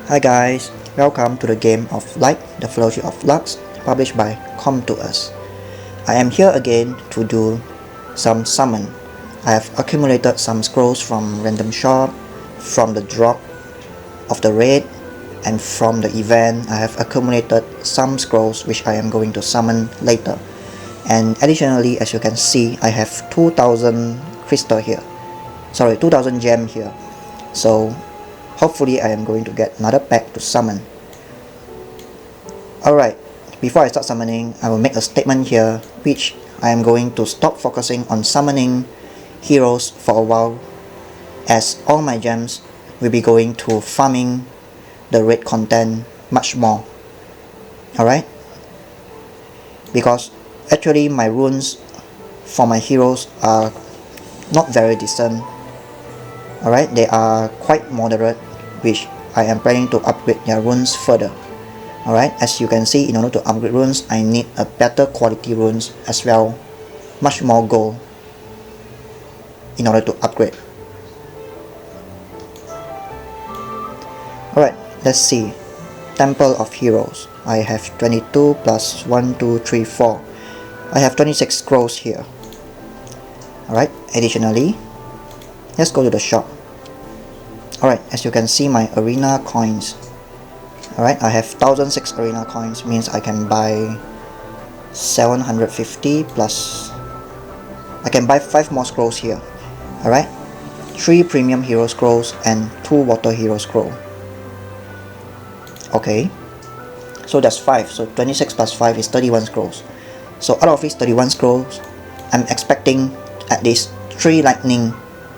Hi guys, welcome to the game of Light, the Fellowship of Loux, published by Come to Us. I am here again to do some summon. I have accumulated some scrolls from random shop, from the drop of the raid, and from the event. I have accumulated some scrolls which I am going to summon later. And additionally, as you can see, I have 2000 crystal here. Sorry, 2000 gem here. So hopefully I am going to get another pack to summon. Alright, before I start summoning, I will make a statement here which I am going to stop focusing on summoning heroes for a while, as all my gems will be going to farming the raid content much more. Alright? Because actually my runes for my heroes are not very decent. Alright, they are quite moderate, which I am planning to upgrade their runes further. Alright, as you can see, in order to upgrade runes, I need a better quality runes as well, much more gold in order to upgrade. Alright, let's see. Temple of Heroes. I have 22 plus 1, 2, 3, 4. I have 26 scrolls here. Alright, additionally, let's go to the shop. Alright, as you can see my arena coins. Alright, I have 1006 arena coins, means I can buy 750 plus... I can buy 5 more scrolls here. Alright, 3 premium hero scrolls and 2 water hero scroll. Okay, so that's 5, so 26 plus 5 is 31 scrolls. So out of these 31 scrolls, I'm expecting at least 3 lightning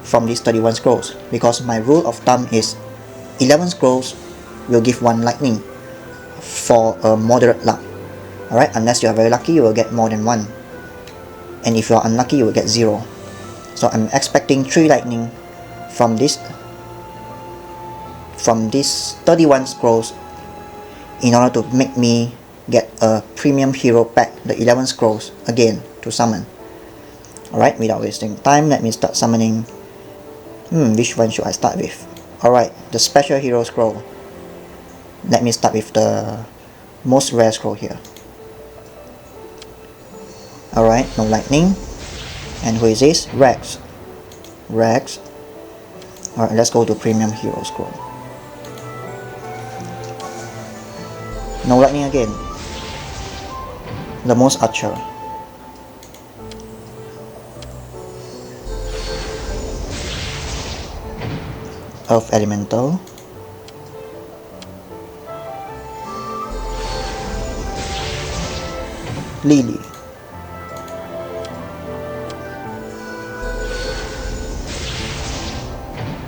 from these 31 scrolls, because my rule of thumb is 11 scrolls will give 1 lightning for a moderate luck. Alright, unless you are very lucky, you will get more than 1, and if you are unlucky, you will get 0. So I'm expecting 3 lightning from these 31 scrolls in order to make me get a premium hero pack, the 11 scrolls again to summon. Alright, without wasting time, let me start summoning. Which one should I start with? Alright, the special hero scroll. Let me start with the most rare scroll here. Alright, no lightning. And who is this? Rex. Rex. Alright, let's go to premium hero scroll. No lightning again. The most archer. Earth elemental. Lily.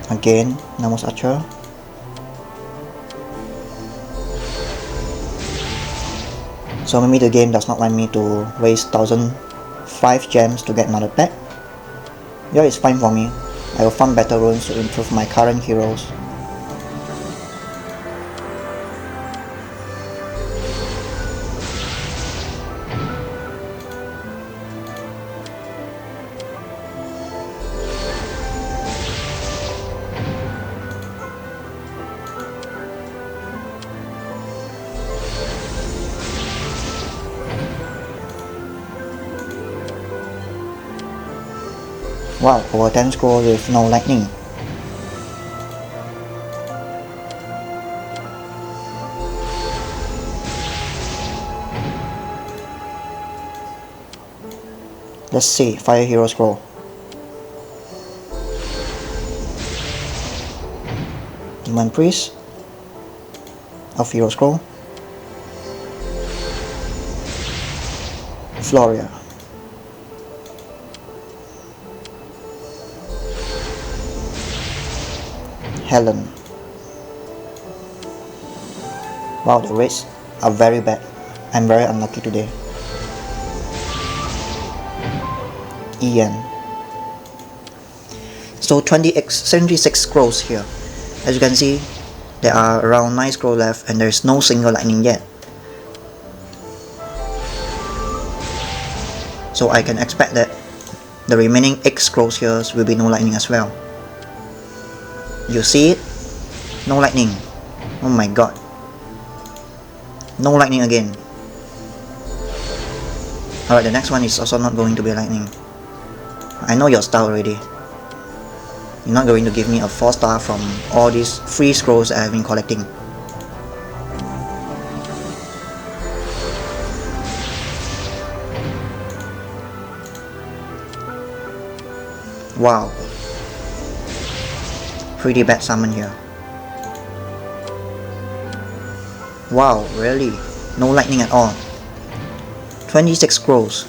Again, Namos Archer. So maybe the game does not want me to waste 1005 gems to get another pack. Yeah, it's fine for me. I will farm better runes to improve my current heroes. Wow, over 10 scroll with no lightning. Let's see, Fire Hero Scroll. Demon Priest of Hero Scroll. Floria. Helen. Wow, the raids are very bad. I'm very unlucky today. Ian. So 76 scrolls here. As you can see, there are around 9 scrolls left and there is no single lightning yet. So I can expect that the remaining 8 scrolls here will be no lightning as well. You see it? No lightning. Oh my god. No lightning again. Alright, the next one is also not going to be lightning. I know your style already. You're not going to give me a 4-star from all these free scrolls I have been collecting. Wow. Pretty bad summon here. Wow, really? No lightning at all. 26 scrolls.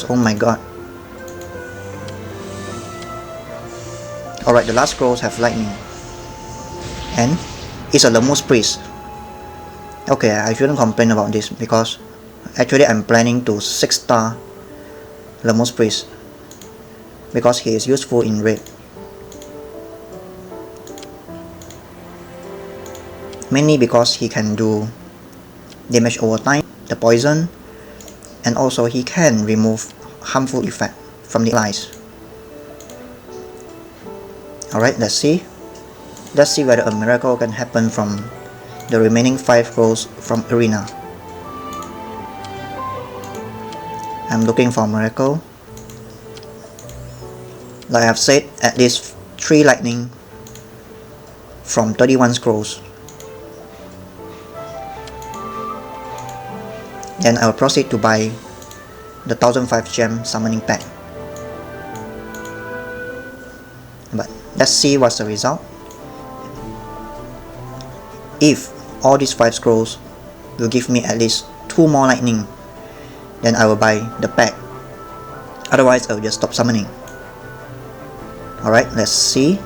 Oh my god. Alright, the last scrolls have lightning. And it's a Loux priest. Okay, I shouldn't complain about this because actually I'm planning to 6-star Loux priest because he is useful in raid. Mainly because he can do damage over time, the poison, and also he can remove harmful effect from the allies. Alright, let's see. Let's see whether a miracle can happen from the remaining 5 scrolls from Arena. I'm looking for a miracle. Like I've said, at least 3 lightning from 31 scrolls. Then I'll proceed to buy the 1005 gem summoning pack. But let's see what's the result. If all these 5 scrolls will give me at least 2 more lightning, then I will buy the pack. Otherwise, I will just stop summoning. Alright, let's see.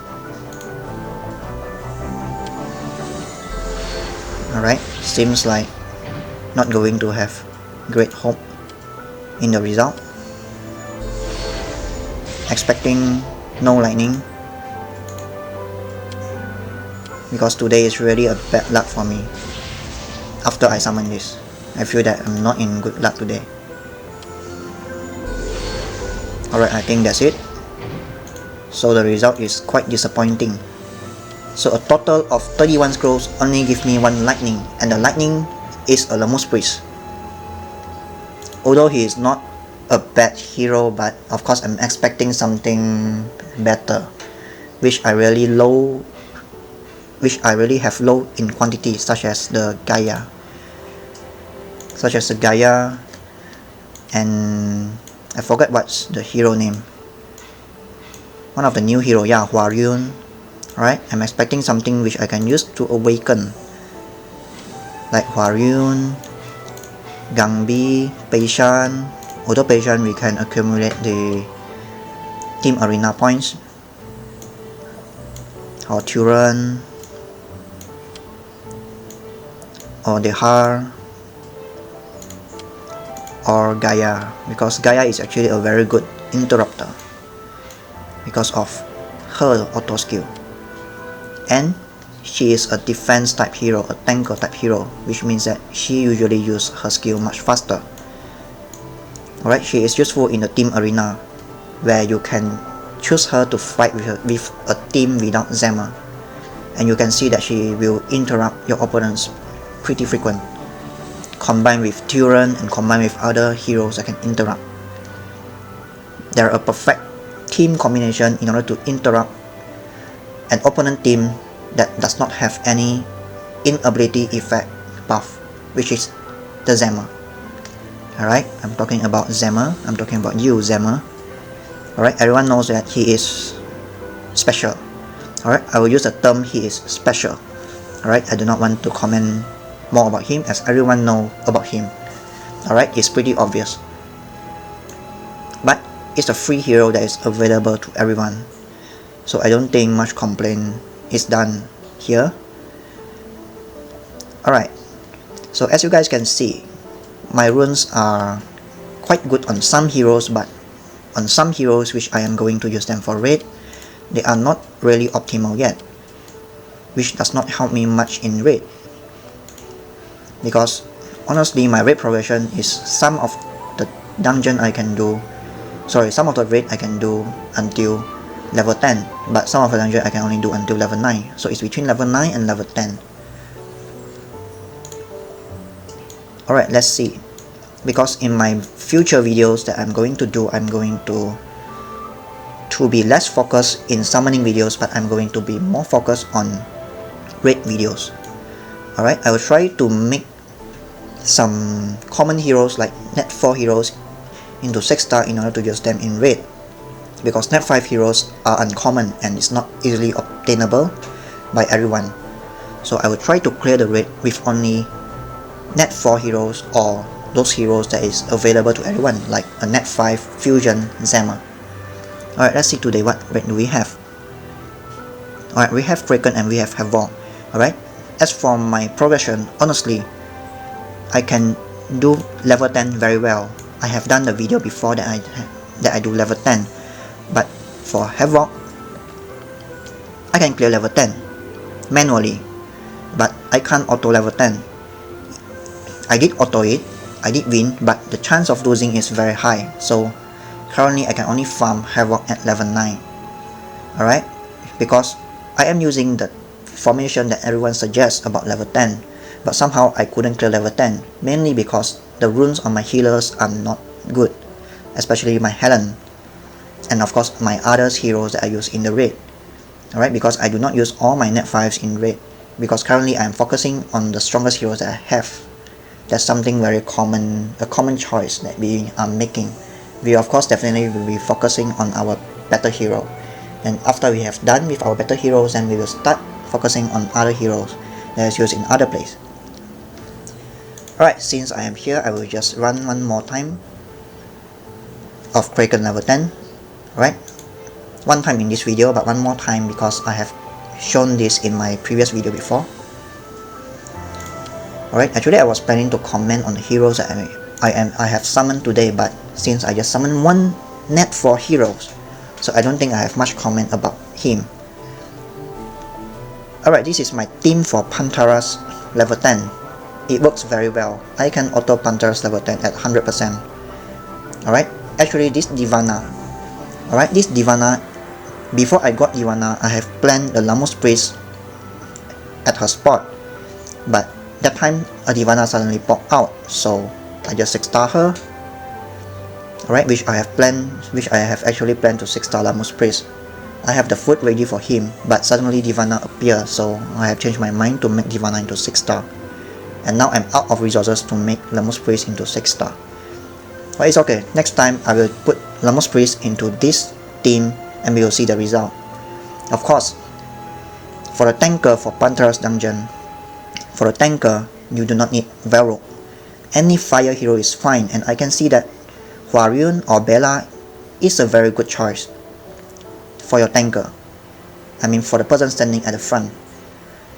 Alright, seems like not going to have great hope in the result. Expecting no lightning because today is really a bad luck for me. After I summon this, I feel that I'm not in good luck today. Alright, I think that's it. So the result is quite disappointing. So a total of 31 scrolls only give me 1 lightning, and the lightning is a Loux priest. Although he is not a bad hero, but of course I'm expecting something better, which I really have low in quantity, such as the Gaia, and I forget what's the hero name. One of the new hero, yeah, Huaryun. Alright, I'm expecting something which I can use to awaken, like Huaryun, Gangbi, Peishan. Although Peishan we can accumulate the team arena points, or Turan, or Dehar, or Gaia, because Gaia is actually a very good interrupter because of her auto skill, and she is a defense type hero, a tanker type hero, which means that she usually uses her skill much faster. Alright, she is useful in the team arena, where you can choose her to fight with a team without Zema, and you can see that she will interrupt your opponents pretty frequent, combined with Turan and combined with other heroes that can interrupt. They're a perfect team combination in order to interrupt an opponent team that does not have any inability effect buff, which is the Zema. Alright, I'm talking about Zema, I'm talking about you, Zema. Alright, everyone knows that he is special. Alright, I will use the term he is special. Alright, I do not want to comment more about him as everyone knows about him. Alright, it's pretty obvious. But it's a free hero that is available to everyone, so I don't think much complaint is done here. Alright, so as you guys can see, my runes are quite good on some heroes, but on some heroes which I am going to use them for raid, they are not really optimal yet, which does not help me much in raid, because honestly my raid progression is some of the dungeon I can do Sorry, some of the raid I can do until level 10, but some of the dungeon I can only do until level 9. So it's between level 9 and level 10. Alright, let's see. Because in my future videos that I'm going to do, I'm going to be less focused in summoning videos, but I'm going to be more focused on raid videos. Alright, I will try to make some common heroes like net 4 heroes into 6-star in order to use them in raid, because net 5 heroes are uncommon and it's not easily obtainable by everyone. So I will try to clear the raid with only net 4 heroes, or those heroes that is available to everyone, like a net 5 fusion Zama. Alright, let's see today what raid do we have. Alright, we have Kraken and we have Havoc. Alright, as for my progression, honestly, I can do level 10 very well. I have done the video before that I do level 10, but for Havoc, I can clear level 10 manually, but I can't auto level 10. I did auto it, I did win, but the chance of losing is very high, so currently I can only farm Havoc at level 9. Alright, because I am using the formation that everyone suggests about level 10, but somehow I couldn't clear level 10, mainly because the runes on my healers are not good, especially my Helen, and of course my other heroes that I use in the raid. Alright, because I do not use all my net 5s in raid, because currently I am focusing on the strongest heroes that I have. That's something very common, a common choice that we are making. We of course definitely will be focusing on our better hero, and after we have done with our better heroes, then we will start focusing on other heroes that is used in other places. Alright, since I am here, I will just run one more time of Kraken level 10. Alright, one time in this video, but one more time because I have shown this in my previous video before. Alright, actually I was planning to comment on the heroes that I have summoned today, but since I just summoned one net 4 heroes, so I don't think I have much comment about him. Alright, this is my team for Pantara's level 10. It works very well. I can auto Pantara's level 10 at 100%. Alright, actually this Divana. Alright, this Divana, before I got Divana, I have planned the Lamus Priest at her spot, but that time a Divana suddenly popped out, so I just 6-star her. Alright, which I have actually planned to 6-star Lamus Priest. I have the food ready for him, but suddenly Divana appeared, so I have changed my mind to make Divana into 6-star. And now I'm out of resources to make Lamus Priest into 6-star. But it's okay, next time I will put Lamus Priest into this team and we will see the result. Of course, for a tanker for Pantara's dungeon, for a tanker, you do not need Varrock. Any fire hero is fine, and I can see that Huarian or Bella is a very good choice for your tanker. I mean for the person standing at the front.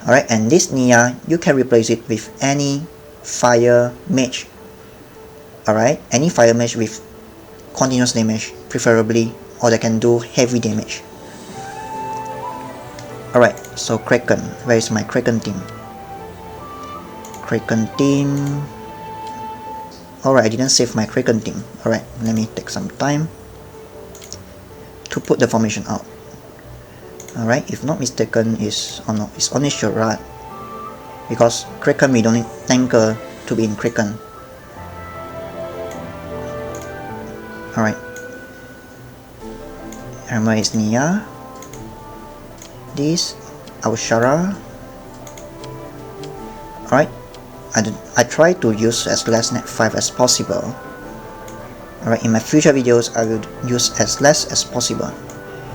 Alright, and this Nia, you can replace it with any fire mage. Alright, any fire mage with continuous damage, preferably, or they can do heavy damage. Alright, so Kraken. Where is my Kraken team? Kraken team. Alright, I didn't save my Kraken team. Alright, let me take some time to put the formation out. Alright, if not mistaken, it's only Sharad, because Kraken we don't need tanker to be in Kraken. Alright, and where is Nia? This, our Shara. Alright, I try to use as less net 5 as possible. Alright, in my future videos I will use as less as possible,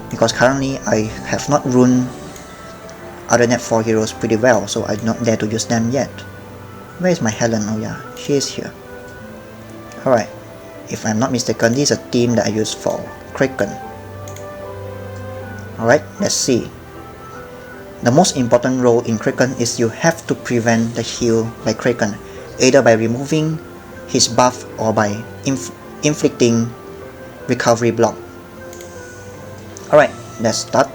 because currently I have not run other net 4 heroes pretty well, so I do not dare to use them yet. Where is my Helen? Oh yeah, she is here. Alright, if I'm not mistaken, this is a team that I use for Kraken. Alright, let's see. The most important role in Kraken is you have to prevent the heal by Kraken, either by removing his buff or by inflicting recovery block. Alright, let's start.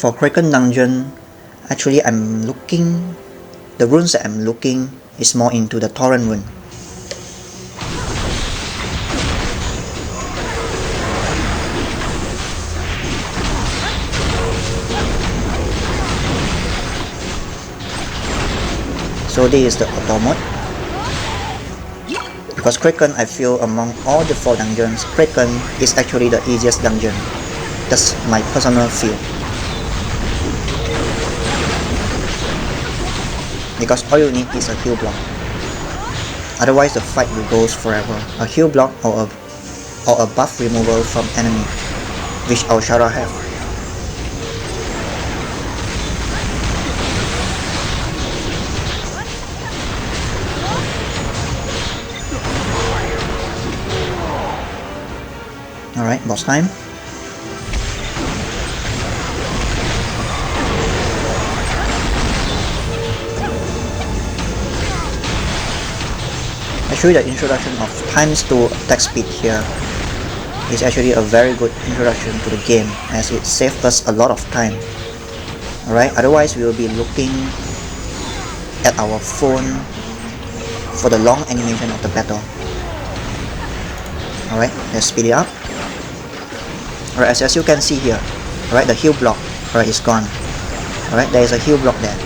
For Kraken dungeon, actually the runes that I'm looking is more into the Torrent rune. So this is the auto mode. Because Kraken, I feel among all the 4 dungeons, Kraken is actually the easiest dungeon. That's my personal feel. Because all you need is a heal block. Otherwise the fight will go forever. A heal block or a buff removal from enemy, which Shara have. Alright, boss time. Actually, the introduction of times 2 attack speed here is actually a very good introduction to the game, as it saves us a lot of time. Alright, otherwise we will be looking at our phone for the long animation of the battle. Alright, let's speed it up. Alright, as you can see here, alright, the heal block, alright, is gone. Alright, there is a heal block there.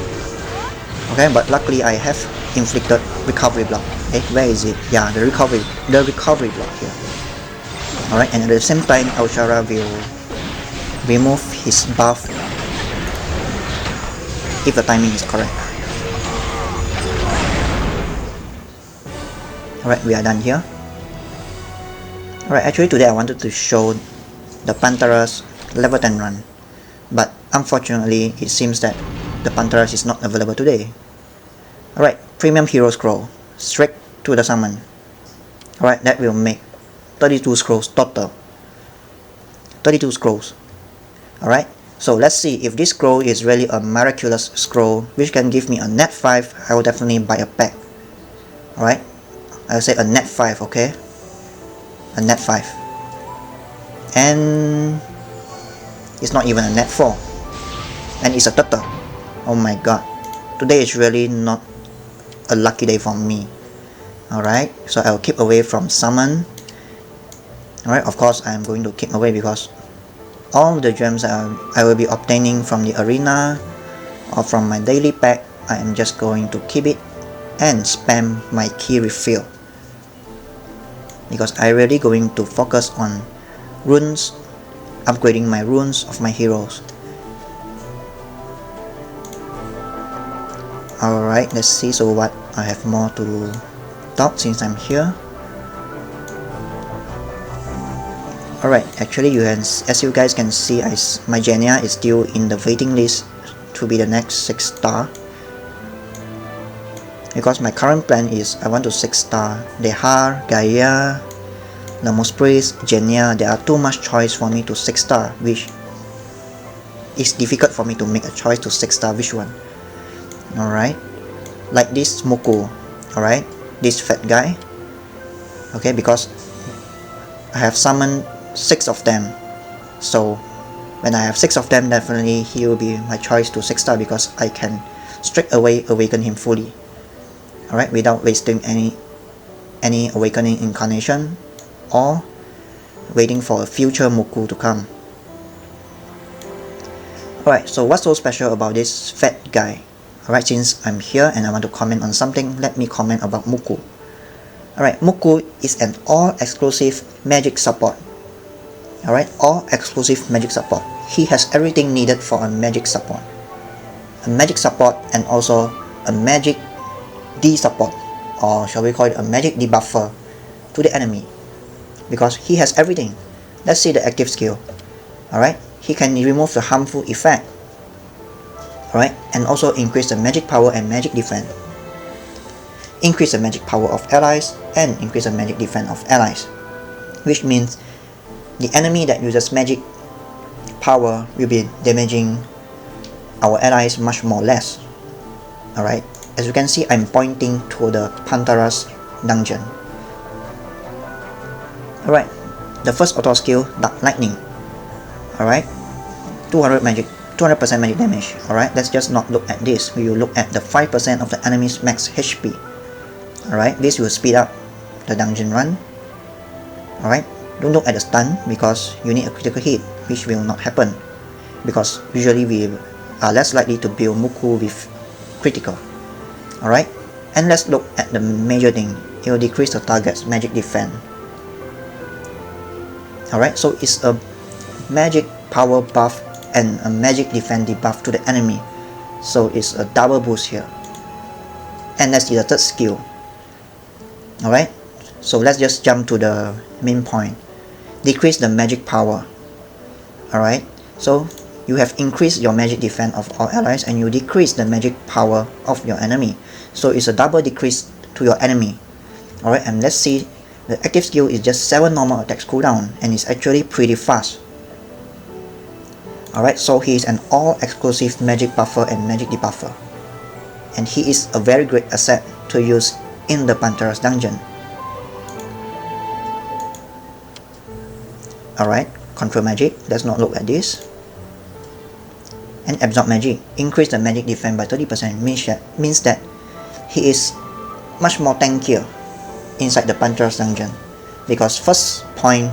Okay, but luckily I have inflicted recovery block. Okay, where is it? Yeah, the recovery block here. Alright, and at the same time, Shara will remove his buff if the timing is correct. Alright, we are done here. Alright, actually today I wanted to show the Pantara's level 10 run, but unfortunately it seems that the Pantara is not available today. Alright, premium hero scroll, straight to the summon. Alright, that will make 32 scrolls total. 32 scrolls. Alright, so let's see if this scroll is really a miraculous scroll which can give me a net 5. I will definitely buy a pack. Alright, I'll say a net 5, okay? A net 5. And it's not even a net 4, and it's a turtle. Oh my god, today is really not a lucky day for me. Alright, so I'll keep away from summon. Alright, of course I'm going to keep away because all the gems I will be obtaining from the arena or from my daily pack, I am just going to keep it and spam my key refill, because I'm really going to focus on runes, upgrading my runes of my heroes. Alright, let's see. So what, I have more to talk since I'm here. Alright, actually as you guys can see, my Genia is still in the waiting list to be the next 6-star. Because my current plan is I want to 6-star Dehar, Gaia, Lamos Priest, Genia. There are too much choice for me to 6-star, which is difficult for me to make a choice to 6-star which one. Alright, like this Muku, alright, this fat guy. Okay, because I have summoned 6 of them, so when I have 6 of them, definitely he will be my choice to 6-star, because I can straight away awaken him fully. Alright, without wasting any awakening incarnation or waiting for a future Muku to come. Alright, so what's so special about this fat guy? Alright, since I'm here and I want to comment on something, let me comment about Muku. Alright, Muku is an all-exclusive magic support. Alright, all-exclusive magic support. He has everything needed for a magic support. A magic support and also a magic D-support, or shall we call it a magic debuffer to the enemy. Because he has everything. Let's see the active skill. Alright, he can remove the harmful effect. Alright, and also increase the magic power and magic defense. Increase the magic power of allies and increase the magic defense of allies. Which means the enemy that uses magic power will be damaging our allies much more less. Alright, as you can see, I'm pointing to the Pantara's dungeon. Alright, the first auto skill, Dark Lightning. Alright, 200 magic 200% magic damage. Alright, let's just not look at this. We will look at the 5% of the enemy's max HP. Alright, this will speed up the dungeon run. Alright, don't look at the stun because you need a critical hit, which will not happen because usually we are less likely to build Muku with critical. Alright, and let's look at the major thing. It will decrease the target's magic defense. Alright, so it's a magic power buff and a magic defense debuff to the enemy, so it's a double boost here. And let's see the third skill. Alright, so let's just jump to the main point. Decrease the magic power. Alright, so you have increased your magic defense of all allies and you decrease the magic power of your enemy, so it's a double decrease to your enemy. Alright, and let's see, the active skill is just 7 normal attacks cooldown and it's actually pretty fast. Alright, so he is an all-exclusive magic buffer and magic debuffer, and he is a very great asset to use in the Pantara's dungeon. Alright, control magic, let's not look at this. And absorb magic, increase the magic defense by 30%, means that he is much more tankier inside the Pantara's dungeon, because first point,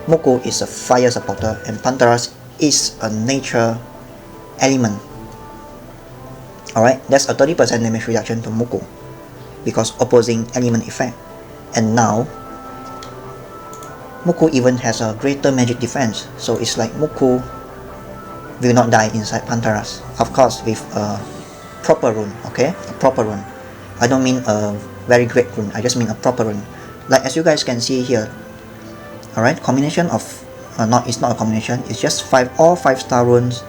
Muku is a fire supporter and Pantara's is a nature element. Alright, that's a 30% damage reduction to Muku because opposing element effect. And now Muku even has a greater magic defense, so it's like Muku will not die inside Pantara's, of course with a proper rune. Okay, a proper rune. I don't mean a very great rune, I just mean a proper rune, like as you guys can see here. Alright, combination of it's not a combination, it's just all 5-star runes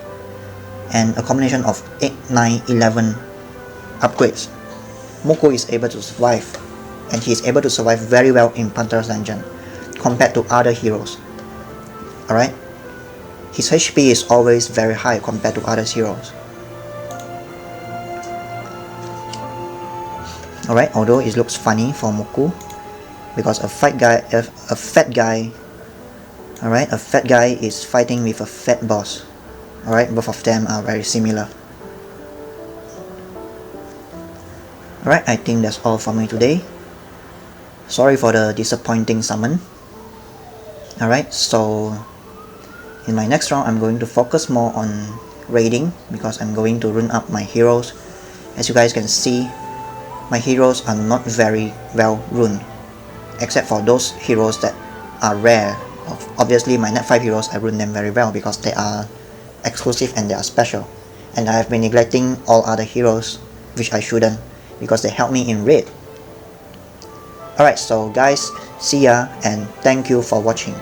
and a combination of 8, 9, 11 upgrades. Muku is able to survive, and he is able to survive very well in Pantara's dungeon compared to other heroes. Alright, his HP is always very high compared to other heroes. Alright, although it looks funny for Muku because a fat guy alright, a fat guy is fighting with a fat boss. Alright, both of them are very similar. Alright, I think that's all for me today. Sorry for the disappointing summon. Alright, so in my next round I'm going to focus more on raiding because I'm going to rune up my heroes. As you guys can see, my heroes are not very well runed, except for those heroes that are rare. Obviously my net 5 heroes, I rune them very well because they are exclusive and they are special, and I have been neglecting all other heroes, which I shouldn't, because they help me in raid. Alright, so guys, see ya and thank you for watching.